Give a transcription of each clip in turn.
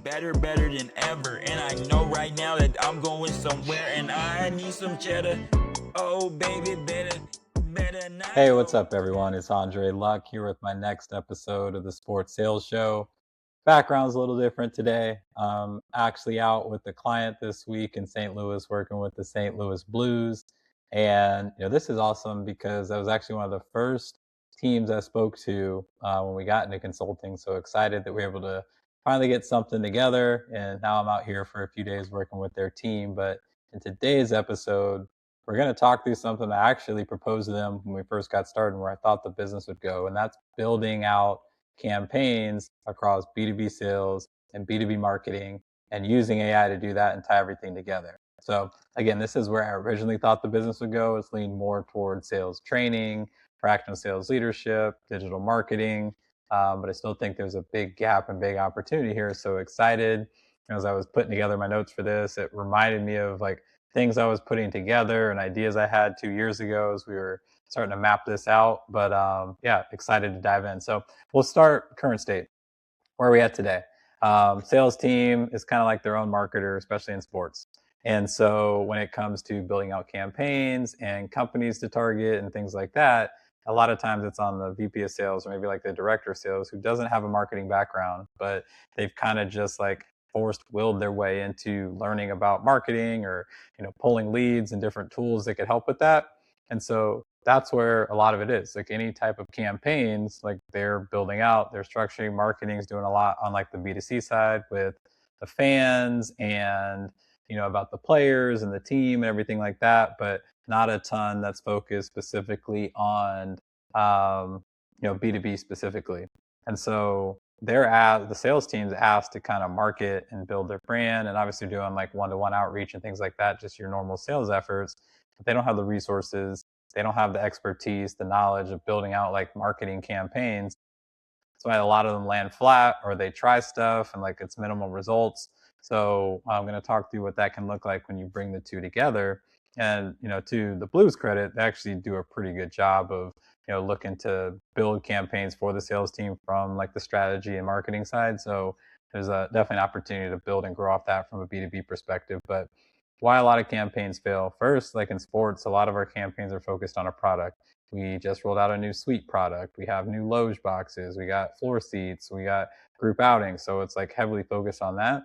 better than ever. And I know right now that I'm going somewhere and I need some cheddar. Oh, baby, better not. Hey, what's up, everyone? It's Andre Luck here with my next episode of the Sports Sales Show. Background's a little different today. I'm actually out with a client this week in St. Louis working with the St. Louis Blues. And this is awesome because that was actually one of the first teams I spoke to when we got into consulting. So excited that we were able to finally get something together. And now I'm out here for a few days working with their team. But in today's episode, we're going to talk through something I actually proposed to them when we first got started, where I thought the business would go, and that's building out campaigns across B2B sales and B2B marketing and using AI to do that and tie everything together. So again, this is where I originally thought the business would go. It's leaned more towards sales training, fractional sales leadership, digital marketing. But I still think there's a big gap and big opportunity here. So excited. As I was putting together my notes for this, it reminded me of like things I was putting together and ideas I had 2 years ago as we were starting to map this out. But yeah, excited to dive in. So we'll start current state. Where are we at today? Sales team is kind of like their own marketer, especially in sports. And so when it comes to building out campaigns and companies to target and things like that, a lot of times it's on the VP of sales or maybe like the director of sales who doesn't have a marketing background, but they've kind of just like forced willed their way into learning about marketing or pulling leads and different tools that could help with that. And so that's where a lot of it is. Like any type of campaigns, like they're building out, they're structuring, marketing is doing a lot on like the B2C side with the fans and about the players and the team and everything like that, but not a ton that's focused specifically on B2B specifically. And so the sales team's asked to kind of market and build their brand and obviously doing like one-to-one outreach and things like that, just your normal sales efforts. But they don't have the resources, they don't have the expertise, the knowledge of building out like marketing campaigns. That's why a lot of them land flat or they try stuff and like it's minimal results. So I'm going to talk through what that can look like when you bring the two together. And to the Blues credit, they actually do a pretty good job of looking to build campaigns for the sales team from like the strategy and marketing side. So there's definitely an opportunity to build and grow off that from a B2B perspective. But why a lot of campaigns fail? First, like in sports, a lot of our campaigns are focused on a product. We just rolled out a new suite product. We have new loge boxes. We got floor seats. We got group outings. So it's like heavily focused on that.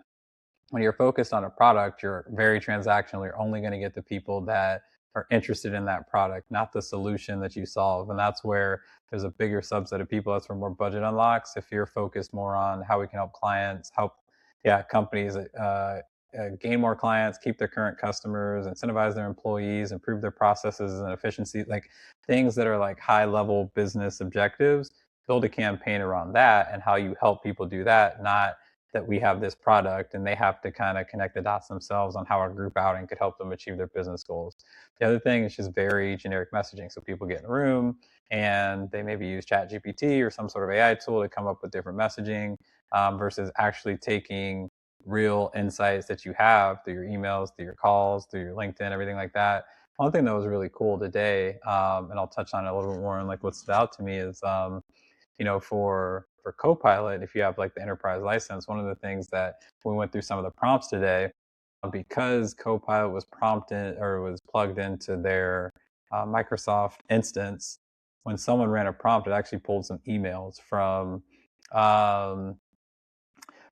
When you're focused on a product, you're very transactional. You're only going to get the people that are interested in that product, not the solution that you solve. And that's where there's a bigger subset of people. That's where more budget unlocks. If you're focused more on how we can help clients, companies gain more clients, keep their current customers, incentivize their employees, improve their processes and efficiency, like things that are like high level business objectives, build a campaign around that and how you help people do that, not that we have this product and they have to kind of connect the dots themselves on how our group outing could help them achieve their business goals. The other thing is just very generic messaging. So people get in a room and they maybe use Chat GPT or some sort of AI tool to come up with different messaging versus actually taking real insights that you have through your emails, through your calls, through your LinkedIn, everything like that. One thing that was really cool today, and I'll touch on it a little bit more, and like what stood out to me is, for Copilot, if you have like the enterprise license, one of the things that we went through some of the prompts today, because Copilot was prompted or was plugged into their Microsoft instance, when someone ran a prompt, it actually pulled some emails um,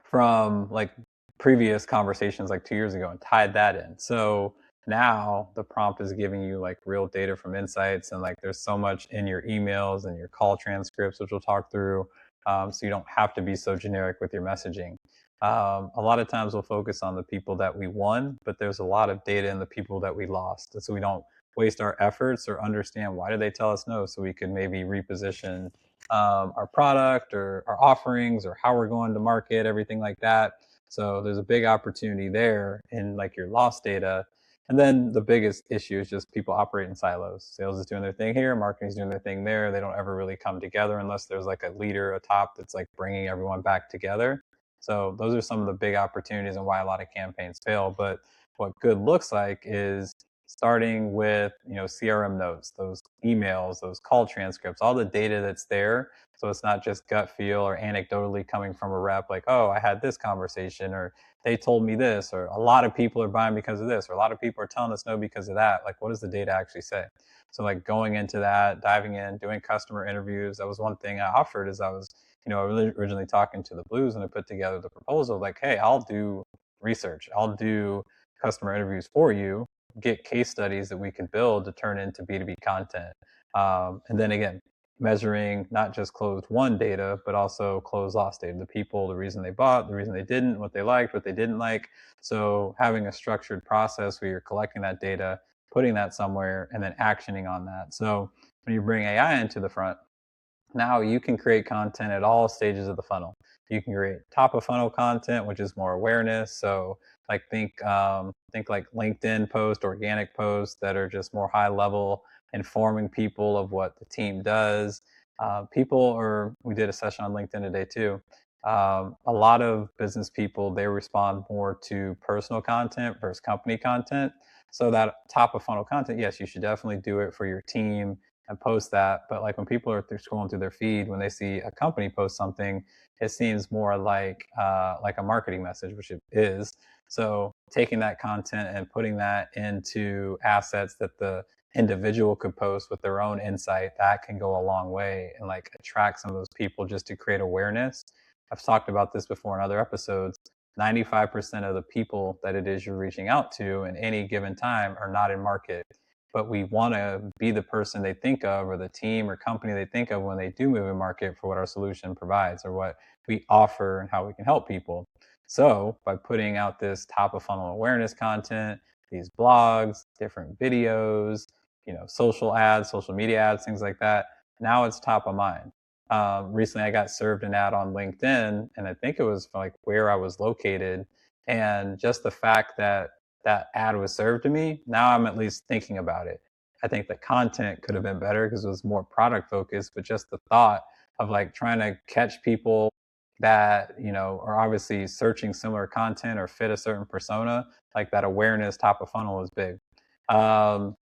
from like previous conversations like 2 years ago and tied that in. So now the prompt is giving you like real data from insights, and like there's so much in your emails and your call transcripts, which we'll talk through. So you don't have to be so generic with your messaging. A lot of times we'll focus on the people that we won, but there's a lot of data in the people that we lost. And so we don't waste our efforts or understand why did they tell us no, so we could maybe reposition our product or our offerings or how we're going to market, everything like that. So there's a big opportunity there in like your lost data. And then the biggest issue is just people operate in silos. Sales is doing their thing here, marketing is doing their thing there. They don't ever really come together unless there's like a leader atop that's like bringing everyone back together. So those are some of the big opportunities and why a lot of campaigns fail. But what good looks like is starting with, CRM notes, those emails, those call transcripts, all the data that's there. So it's not just gut feel or anecdotally coming from a rep like, oh, I had this conversation, or they told me this, or a lot of people are buying because of this, or a lot of people are telling us no because of that. Like, what does the data actually say? So like going into that, diving in, doing customer interviews. That was one thing I offered is I was, originally talking to the Blues and I put together the proposal like, hey, I'll do research. I'll do customer interviews for you, get case studies that we could build to turn into B2B content. And then again, measuring not just closed won data, but also closed loss data, the people, the reason they bought, the reason they didn't, what they liked, what they didn't like. So having a structured process where you're collecting that data, putting that somewhere, and then actioning on that. So when you bring AI into the front, now you can create content at all stages of the funnel. You can create top of funnel content, which is more awareness. So like think like LinkedIn posts, organic posts that are just more high level, informing people of what the team does. We did a session on LinkedIn today too. A lot of business people, they respond more to personal content versus company content. So that top of funnel content, yes, you should definitely do it for your team and post that. But like when people are scrolling through their feed, when they see a company post something, it seems more like a marketing message, which it is. So taking that content and putting that into assets that the individual could post with their own insight, that can go a long way and like attract some of those people just to create awareness. I've talked about this before in other episodes. 95% of the people that it is you're reaching out to in any given time are not in market, but we want to be the person they think of or the team or company they think of when they do move in market for what our solution provides or what we offer and how we can help people. So by putting out this top of funnel awareness content, these blogs, different videos, social ads, social media ads, things like that, now it's top of mind. Recently I got served an ad on LinkedIn, and I think it was like where I was located, and just the fact that that ad was served to me, now I'm at least thinking about it. I think the content could have been better because it was more product focused, but just the thought of like trying to catch people that, are obviously searching similar content or fit a certain persona, like that awareness top of funnel is big. Um,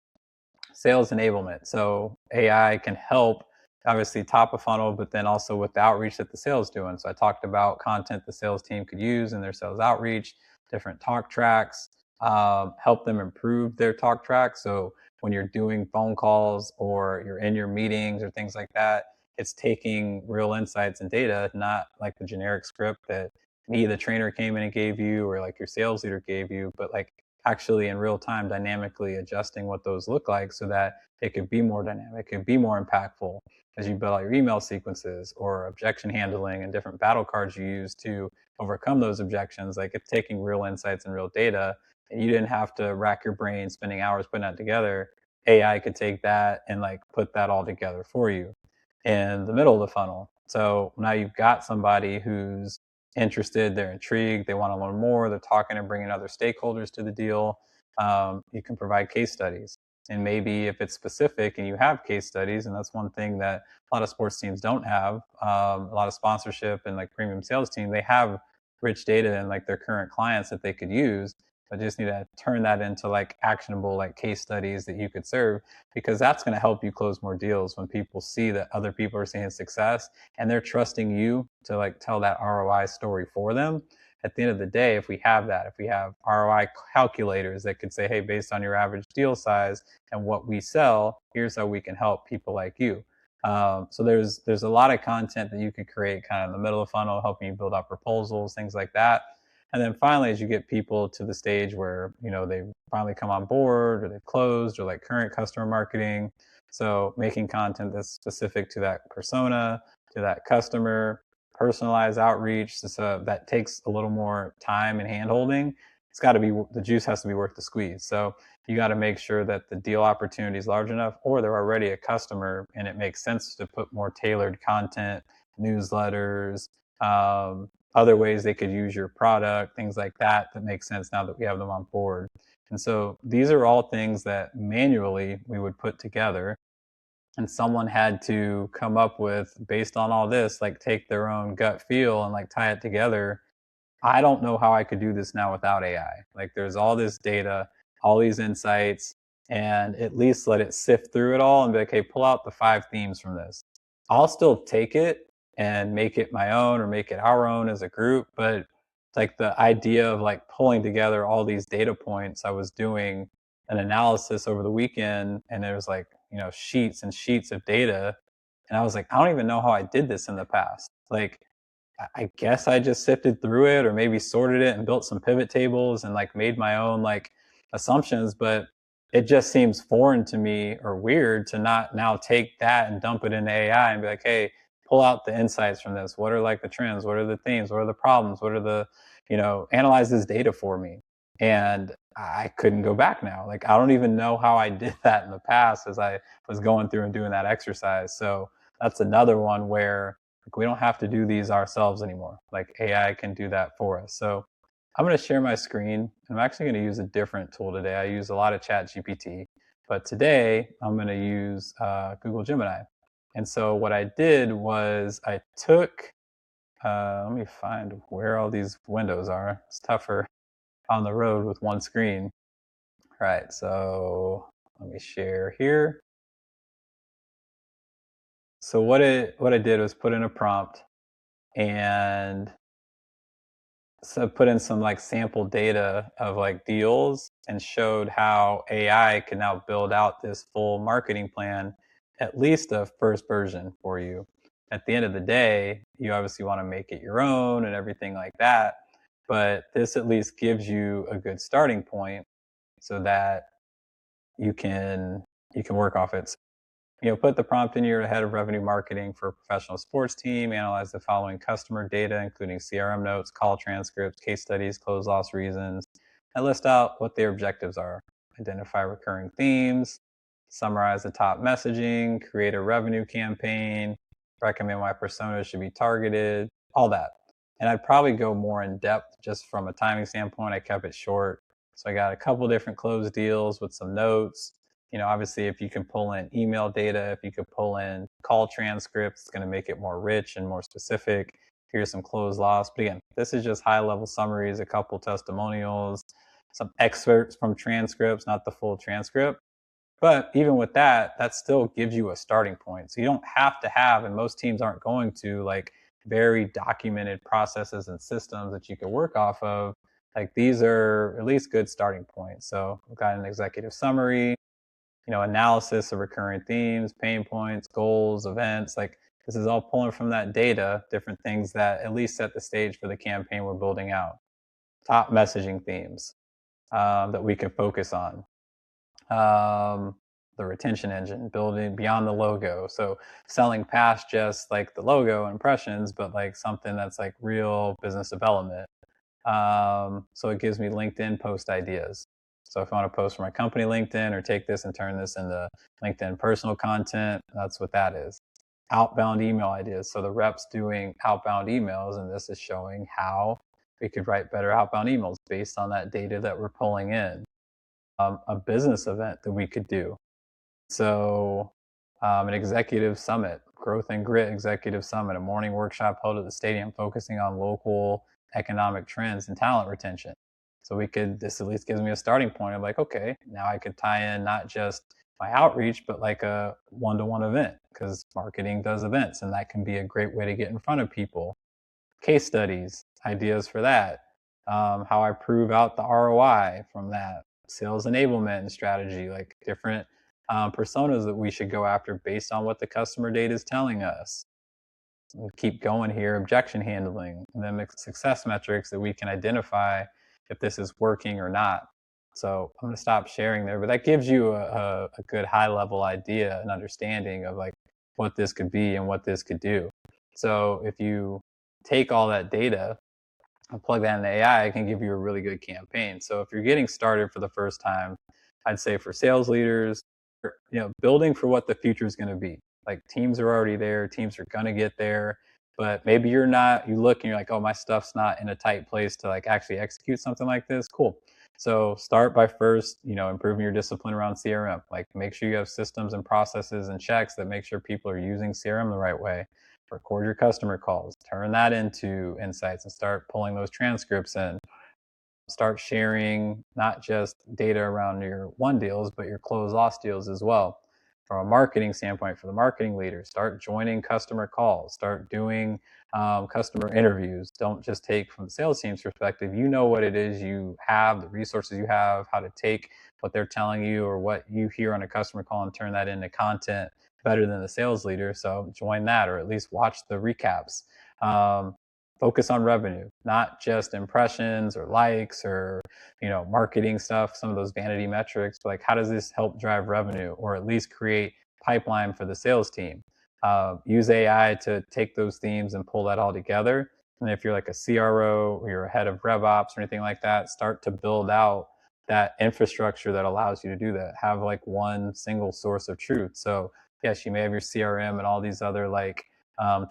Sales enablement. So AI can help obviously top of funnel, but then also with the outreach that the sales doing. So I talked about content the sales team could use in their sales outreach, different talk tracks, help them improve their talk tracks. So when you're doing phone calls or you're in your meetings or things like that, it's taking real insights and data, not like the generic script that me, the trainer, came in and gave you, or like your sales leader gave you, but like actually in real time dynamically adjusting what those look like so that it could be more dynamic, it could be more impactful as you build out your email sequences or objection handling and different battle cards you use to overcome those objections. Like it's taking real insights and real data, and you didn't have to rack your brain spending hours putting that together. AI could take that and like put that all together for you in the middle of the funnel. So now you've got somebody who's interested, they're intrigued, they want to learn more, they're talking and bringing other stakeholders to the deal. You can provide case studies. And maybe if it's specific and you have case studies, and that's one thing that a lot of sports teams don't have, a lot of sponsorship and like premium sales team, they have rich data and like their current clients that they could use. But just need to turn that into like actionable like case studies that you could serve, because that's going to help you close more deals when people see that other people are seeing success and they're trusting you to like tell that ROI story for them. At the end of the day, if we have that, if we have ROI calculators that could say, hey, based on your average deal size and what we sell, here's how we can help people like you. So there's a lot of content that you could create kind of in the middle of the funnel, helping you build out proposals, things like that. And then finally, as you get people to the stage where, they finally come on board or they've closed or like current customer marketing. So making content that's specific to that persona, to that customer, personalized outreach. So that takes a little more time and hand holding. It's got to be, the juice has to be worth the squeeze. So you got to make sure that the deal opportunity is large enough, or they're already a customer and it makes sense to put more tailored content, newsletters, other ways they could use your product, things like that, that make sense now that we have them on board. And so these are all things that manually we would put together, and someone had to come up with, based on all this, like take their own gut feel and like tie it together. I don't know how I could do this now without AI. Like there's all this data, all these insights. and at least let it sift through it all and be like, hey, pull out the 5 themes from this. I'll still take it and make it my own or make it our own as a group. But like the idea of like pulling together all these data points, I was doing an analysis over the weekend and there was like, sheets and sheets of data. And I was like, I don't even know how I did this in the past. Like, I guess I just sifted through it or maybe sorted it and built some pivot tables and like made my own like assumptions, but it just seems foreign to me or weird to not now take that and dump it into AI and be like, hey, pull out the insights from this. What are like the trends? What are the themes? What are the problems? What are the, analyze this data for me. And I couldn't go back now. Like, I don't even know how I did that in the past as I was going through and doing that exercise. So that's another one where like we don't have to do these ourselves anymore. Like AI can do that for us. So I'm going to share my screen. I'm actually going to use a different tool today. I use a lot of Chat GPT, but today I'm going to use Google Gemini. And so what I did was I took, let me find where all these windows are. It's tougher on the road with one screen. All right, so let me share here. So what I did was put in a prompt and so put in some like sample data of like deals and showed how AI can now build out this full marketing plan, at least a first version for you. At the end of the day, you obviously want to make it your own and everything like that. But this at least gives you a good starting point so that you can work off it. Put the prompt in your head of revenue marketing for a professional sports team. Analyze the following customer data, including CRM notes, call transcripts, case studies, close loss reasons, and list out what their objectives are. Identify recurring themes, summarize the top messaging, create a revenue campaign, recommend why personas should be targeted, all that. And I'd probably go more in depth just from a timing standpoint. I kept it short. So I got a couple different closed deals with some notes. Obviously, if you can pull in email data, if you could pull in call transcripts, it's going to make it more rich and more specific. Here's some closed loss. But again, this is just high level summaries, a couple testimonials, some excerpts from transcripts, not the full transcript. But even with that, that still gives you a starting point. So you don't have to have, and most teams aren't going to, like very documented processes and systems that you can work off of. Like these are at least good starting points. So we've got an executive summary, analysis of recurring themes, pain points, goals, events. Like this is all pulling from that data, different things that at least set the stage for the campaign we're building out. Top messaging themes that we can focus on. The retention engine, building beyond the logo. So selling past just like the logo impressions, but like something that's like real business development. So it gives me LinkedIn post ideas. So if I want to post for my company LinkedIn or take this and turn this into LinkedIn personal content, that's what that is. Outbound email ideas. So the reps doing outbound emails, and this is showing how we could write better outbound emails based on that data that we're pulling in. A business event that we could do. So an executive summit, growth and grit executive summit, a morning workshop held at the stadium focusing on local economic trends and talent retention. So this at least gives me a starting point of like, okay, now I could tie in not just my outreach, but like a one-to-one event because marketing does events and that can be a great way to get in front of people. Case studies, ideas for that, how I prove out the ROI from that, sales enablement and strategy, like different personas that we should go after based on what the customer data is telling us. We'll keep going here, objection handling, and then success metrics that we can identify if this is working or not. So I'm going to stop sharing there, but that gives you a good high level idea and understanding of like what this could be and what this could do. So if you take all that data and plug that into AI, it can give you a really good campaign. So if you're getting started for the first time, I'd say for sales leaders, building for what the future is going to be. Like teams are already there, teams are going to get there, but maybe you're not, you look and you're like, oh, my stuff's not in a tight place to like actually execute something like this. Cool. So start by first, improving your discipline around CRM. Like make sure you have systems and processes and checks that make sure people are using CRM the right way. Record your customer calls, turn that into insights and start pulling those transcripts in. start sharing not just data around your won deals, but your close lost deals as well. From a marketing standpoint, for the marketing leaders, start joining customer calls, start doing customer interviews. Don't just take from the sales team's perspective. You know what it is you have, the resources you have, how to take what they're telling you or what you hear on a customer call and turn that into content better than the sales leader. So join that, or at least watch the recaps. Um, Focus on revenue, not just impressions or likes or marketing stuff, some of those vanity metrics. But like, how does this help drive revenue, or at least create pipeline for the sales team? Use AI to take those themes and pull that all together. And if you're like a CRO or you're a head of RevOps or anything like that, start to build out that infrastructure that allows you to do that. Have like one single source of truth. So yes, you may have your CRM and all these other like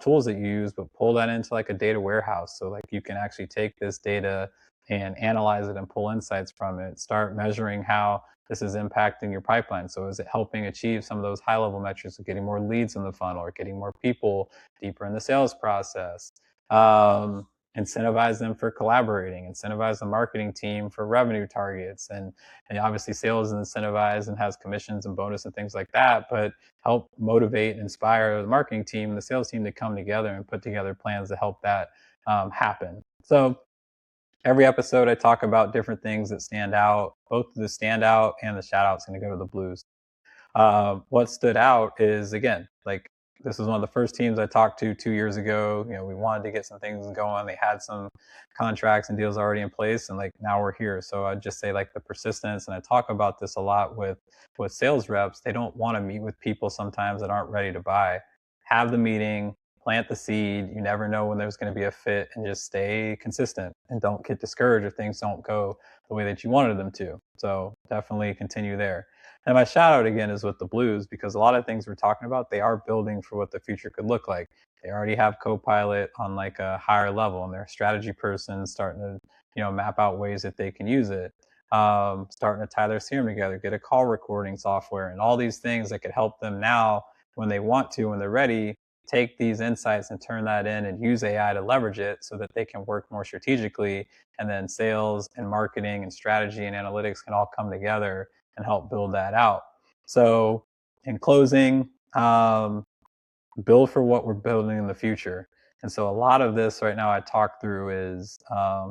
tools that you use, but pull that into like a data warehouse. So like you can actually take this data and analyze it and pull insights from it. Start measuring how this is impacting your pipeline. So is it helping achieve some of those high level metrics of getting more leads in the funnel or getting more people deeper in the sales process? Incentivize them for collaborating, incentivize the marketing team for revenue targets, and obviously sales is incentivized and has commissions and bonus and things like that, but help motivate and inspire the marketing team and the sales team to come together and put together plans to help that happen. So every episode I talk about different things that stand out. Both the standout and the shout out's going to go to the Blues. What stood out is, again, like, this was one of the first teams I talked to 2 years ago. We wanted to get some things going. They had some contracts and deals already in place, and like now we're here. So I'd just say like the persistence, and I talk about this a lot with sales reps. They don't want to meet with people sometimes that aren't ready to buy. Have the meeting, plant the seed. You never know when there's going to be a fit, and just stay consistent and don't get discouraged if things don't go the way that you wanted them to. So definitely continue there. And my shout out again is with the Blues, because a lot of things we're talking about, they are building for what the future could look like. They already have Copilot on like a higher level, and they're a strategy person starting to, map out ways that they can use it. Starting to tie their CRM together, get a call recording software, and all these things that could help them now when they want to, when they're ready, take these insights and turn that in and use AI to leverage it so that they can work more strategically. And then sales and marketing and strategy and analytics can all come together and help build that out. So in closing, build for what we're building in the future. And so a lot of this right now I talk through is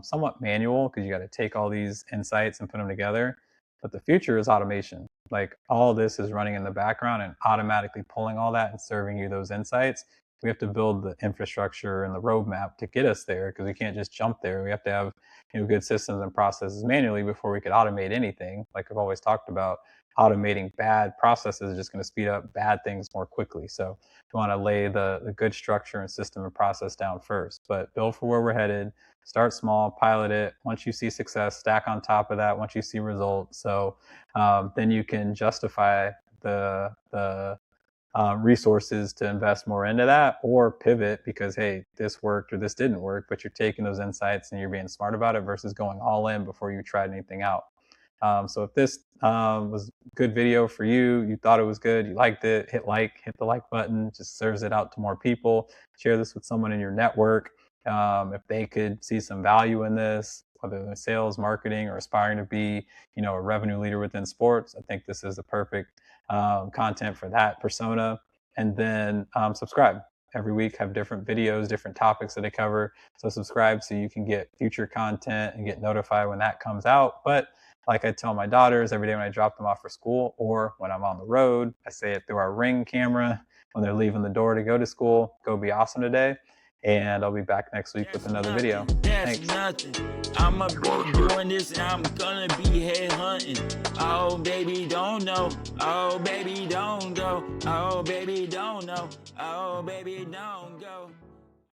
somewhat manual, because you got to take all these insights and put them together. But the future is automation. Like, all this is running in the background and automatically pulling all that and serving you those insights. We have to build the infrastructure and the roadmap to get us there, because we can't just jump there. We have to have good systems and processes manually before we could automate anything. Like I've always talked about, automating bad processes is just going to speed up bad things more quickly. So we want to lay the good structure and system and process down first, but build for where we're headed. Start small, pilot it. Once you see success, stack on top of that once you see results. So then you can justify the resources to invest more into that, or pivot because, hey, this worked or this didn't work, but you're taking those insights and you're being smart about it versus going all in before you tried anything out. So if this was a good video for you, you thought it was good, you liked it, hit the like button, just serves it out to more people. Share this with someone in your network. If they could see some value in this, whether they're sales, marketing, or aspiring to be, a revenue leader within sports, I think this is the perfect content for that persona. And then subscribe. Every week have different videos, different topics that I cover. So subscribe so you can get future content and get notified when that comes out. But like I tell my daughters every day when I drop them off for school, or when I'm on the road, I say it through our Ring camera when they're leaving the door to go to school: go be awesome today. And I'll be back next week with another video. Thanks. Nothing. I'ma be doing this and I'm gonna be head hunting. Oh baby, don't know. Oh baby, don't go. Oh baby, don't know. Oh baby, don't go.